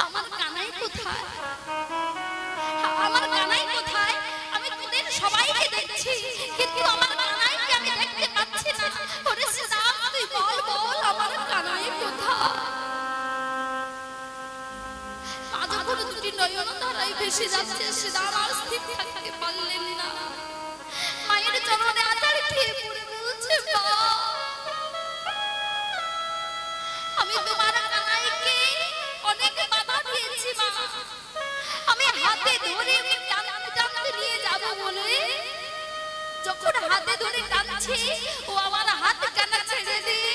আমার কানাই কোথায়? আমার কানাই কোথায়? আমি তোদের সবাইকে দেখছি, কিন্তু আমার কানাইকে আমি দেখতে পাচ্ছি না। ওরে শ্রীরাম, তুই বল বল, আমার কানাই কোথায়? আজ যখন দুটি নয়ন ধারায় ভেসে যাচ্ছে, শ্রীরাম আর স্থির থাকতে পারলেন না। মায়ের চরণে আচার খেয়ে পড়ে বলছে, মা, আমি তোমার কানাইকে অনেক বাধা দিয়েছি মা। আমি হাতে ধরে টানতে নিয়ে যাব বলে যখন হাতে ধরে টানছি, ও আমার হাত কানা ছেড়ে দিয়ে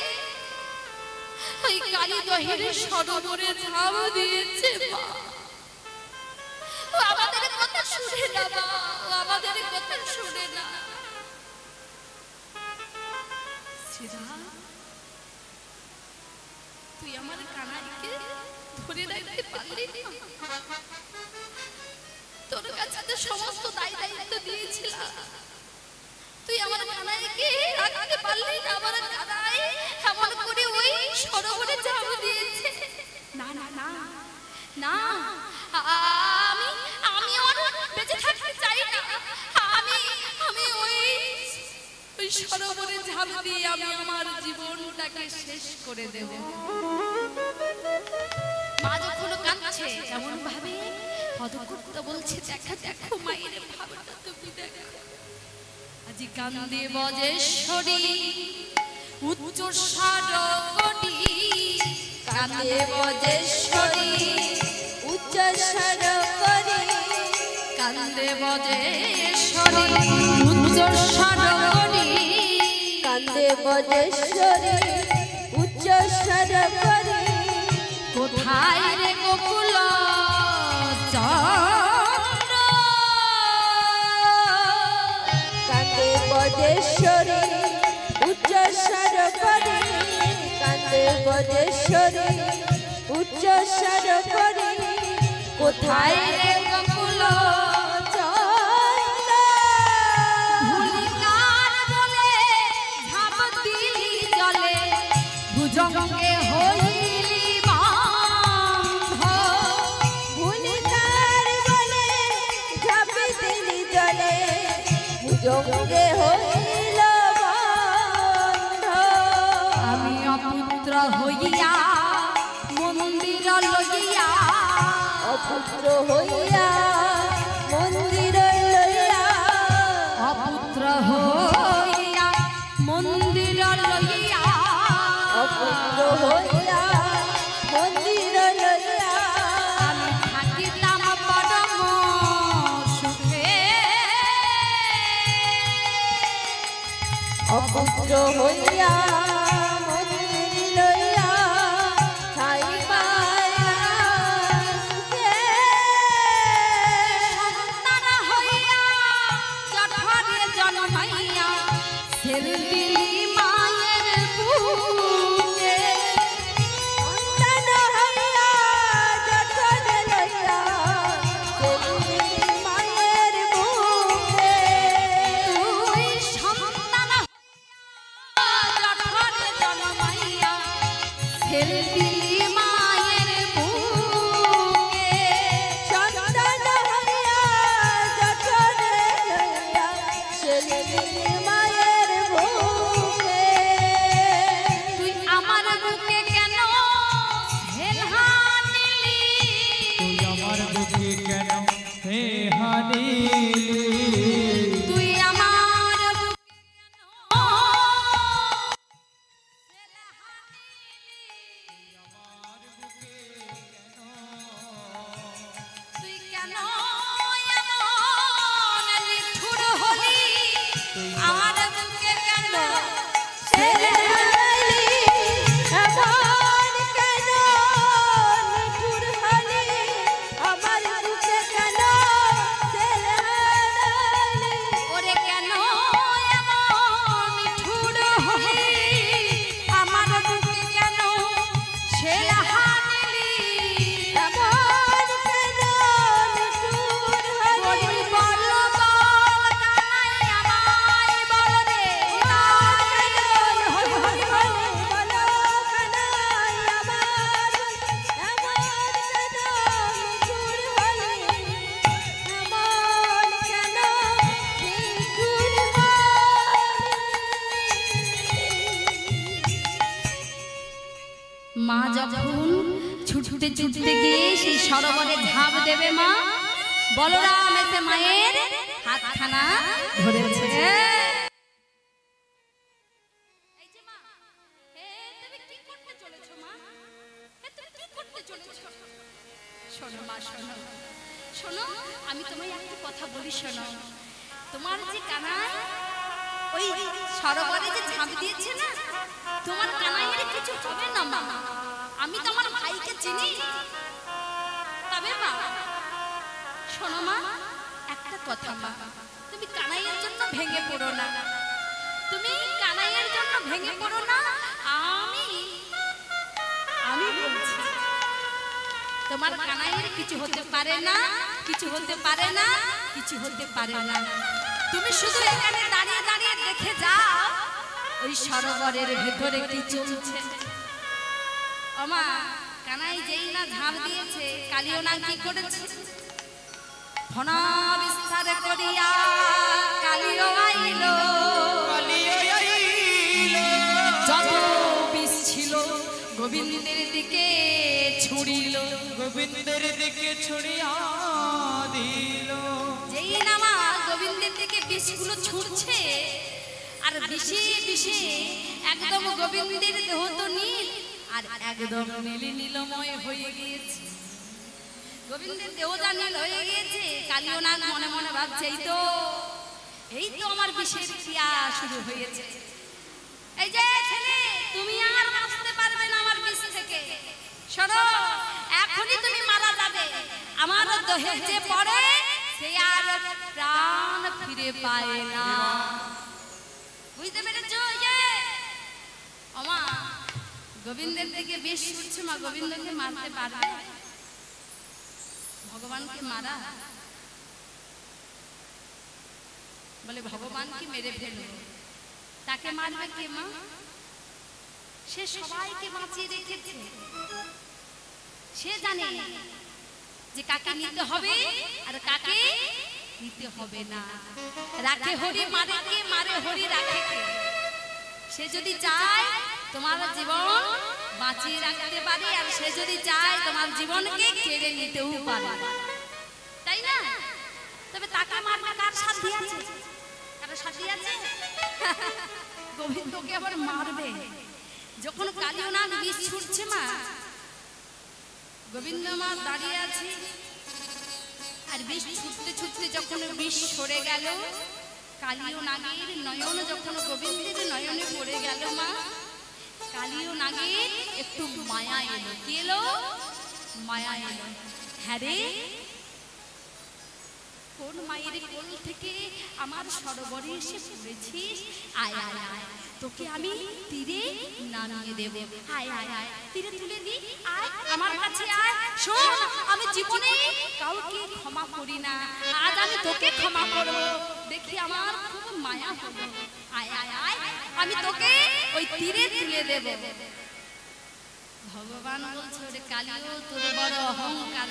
ওই কালী দহের সরোবরে ঝাঁপ দিয়েছে মা। ও আমাদের কথা শুনে না মা, ও আমাদের কথা শুনে না। শ্রীরাম, তুই আমার কানাইকে ধরে রাখতে পারলি না? তোর কাছে তো সমস্ত দায়িত্ব দিয়েছিলাম, তুই আমার কানাইকে রাখতে পারলি না। আমার কানাই এমন করে ওই সরোবরে ঝাঁপ দিয়েছে। না না না না, আমি আর বেঁচে থাকতে চাই না। আমি ওই সরোবরে ঝাঁপ দিয়ে আমি আমার জীবনটাকে শেষ করে দেব। মা যখন কাঁদছে এমন ভাবে পদকর্ত বলছে, দেখা দেখো মায়ের ভাবটা তুমি দেখো। আজি কান্দে বজেশ্বরী উচ্চ স্বরকটি, কান্দে বজেশ্বরী উচ্চ স্বরকটি, কান্দে বজেশ্বরী উচ্চ স্বরকটি, কান্দে বজেশ্বরী উচ্চ স্বরকটি। কোথায় রে গোকুল চন্দ্র, কান্দে বজেশ্বরী উচ্চ স্বরকটি, কান্দে বজেশ্বরী উচ্চ স্বরকটি। কোথায় রে গোকুল চন্দ্র, ভুলিকার বলে ঝাঁপ দিলি জলে, ভুজঙ্গে হইলি বাঁধ। ভুলিকার বলে ঝাঁপ দিলি জলে, ভুজঙ্গে হইল বাঁধ। আমি অপুত্র হইয়া মন্দির লইয়া, অপুত্র হইয়া মন্দির লইয়া, অপুত্র হইয়া মন্দির লইয়া, অপুত্র হইয়া মন্দির লইয়া। আমি থাকিতাম পরম সুখে, অপুত্র হইয়া মন্দির লইয়া, ঠাই পাইয়া সুখে। সন্তান হইয়া জঠরে জন্মাইয়া, ছেড়ে মায়ের বুকে। সন্তান হইয়া জঠরে লইয়া, ছেড়ে মায়ের বুকে। তুই সন্তান জঠরে জন্মাইয়া, ছেড়ে মায়ের বুকে। সন্তান হইয়া জঠরে লইয়া, ছেড়ে মায়ের বুকে। তুই আমার বুকে কেন হেলহা নিলি, তুই আমার বুকে কেন হে হানিলি, তুই আমার বুকে তুই কেন এমন নিঠুর হলি, আমার বুকে কেন ছেড়ে দিলি, এমন কেন নিঠুর হলি, আমার বুকে কেন ছেড়ে দিলি। ওরে কেন এমন নিঠুর হলি, আমার বুকে কেন ছেড়ে দিলি, এমন কেন নিঠুর হলি। বল বল কানাই আমায় বল রে, কেন যখন ছুটতে ছুটতে গিয়ে সেই সরোবরে ঝাঁপ দেবে মা, বলরাম এসে মায়ের হাতখানা ধরেছে। শোনো মা, শোনো শোনো, আমি তোমায় একটা কথা বলি, শোনো। তোমার যে কানাই ওই সরোবরে যে ঝাঁপ দিয়েছে না, তোমার কানাইয়ের কিছু হবে না মা। আমি তোমার ভাইকে চিনি। তবে মা শোনো মা, একটা কথা মা, তুমি কানাইয়ের জন্য ভেঙে পড়ো না, তুমি কানাইয়ের জন্য ভেঙে পড়ো না। আমি বলছি তোমার কানাইয়ের কিছু হতে পারে না, কিছু হতে পারে না, কিছু হতে পারে না। তুমি শুধু এখানে দাঁড়িয়ে দাঁড়িয়ে দেখে যাও ওই সরোবরের ভেতরে কি চলছে। ওমা, কানাই যেই না ঝাঁপ দিয়েছে, কালিও না কি করেছে, ফনা বিস্তার করিয়া কালিও আইলো, যত বিষ ছিল গোবিন্দের দিকে ছুড়িল, গোবিন্দের দিকে ছড়িয়া দিল। যেই নামা গোবিন্দের দিকে বিষগুলো ছুটছে, আর বিষে বিষে একদম গোবিন্দের দেহ তো নীল, আর একদম নীলি নীলময় হয়ে গিয়েছে। গোবিন্দের দেহ যা নীল হয়ে গিয়েছে, কালিও নাগ মনে মনে ভাবছে, এই তো আমার বিষের ক্রিয়া শুরু হয়েছে। এই যে ছেলে, তুমি আর বাঁচতে পারবে না আমার বিষ থেকে। শোনো, এখনই তুমি মারা যাবে। আমার দেহে যে পড়ে সে আর প্রাণ ফিরে পায় না। বুঝতে পেরেছো? ওমা, গোবিন্দের দিকে বিষ ছুটছে মা, গোবিন্দকে মারতে পারবে? ভগবানকে মারা, বলে ভগবানকে মেরে ফেলো, তাকে মারবে কে মা? সে সবাইকে বাঁচিয়ে রেখেছে, সে জানে যে কাকে নিতে হবে আর কাকে নিতে হবে না। রাখে হরি মারে কে, মারে হরি রাখে কে? সে যদি চায় তোমার জীবন বাঁচিয়ে রাখতে পারে, আর সে যদি চায় তোমার জীবনকে কেড়ে নিতেও পারে, তাই না? তবে তাকে মারবে কার সাথে আছে? কারো সাথে আছে? গোবিন্দকে আবার মারবে। যখন কালিও নাগ বিষ ছুটছে মা, গোবিন্দ মা দাঁড়িয়ে আছে, আর বিষ ছুটতে ছুটতে যখন বিষ সরে গেল, কালিও নাগের নয়ন যখন গোবিন্দের নয়নে পড়ে গেল মা, কালিও নাগের একটু মায়া এলো। কি এলো? মায়া এলো। হ্যাঁ রে, কোন মায়ের কোল থেকে আমার সরোবরে এসে পড়েছিস? আয় আয় আয়, তোকে আমি তীরে নামিয়ে দেব। আয় আয় আয়, তীরে তুলে দি, আয় আমার কাছে আয়। শোন, আমি জীবনে কাউকে ক্ষমা করি না, আজ আমি তোকে ক্ষমা করব। দেখি আমার খুব মায়া হলো। আয় আয় আয়, আমি তোকে ওই তীরে তুলে দেব। ভগবান বলছে, ওরে কালিও, তোর বড় অহংকার।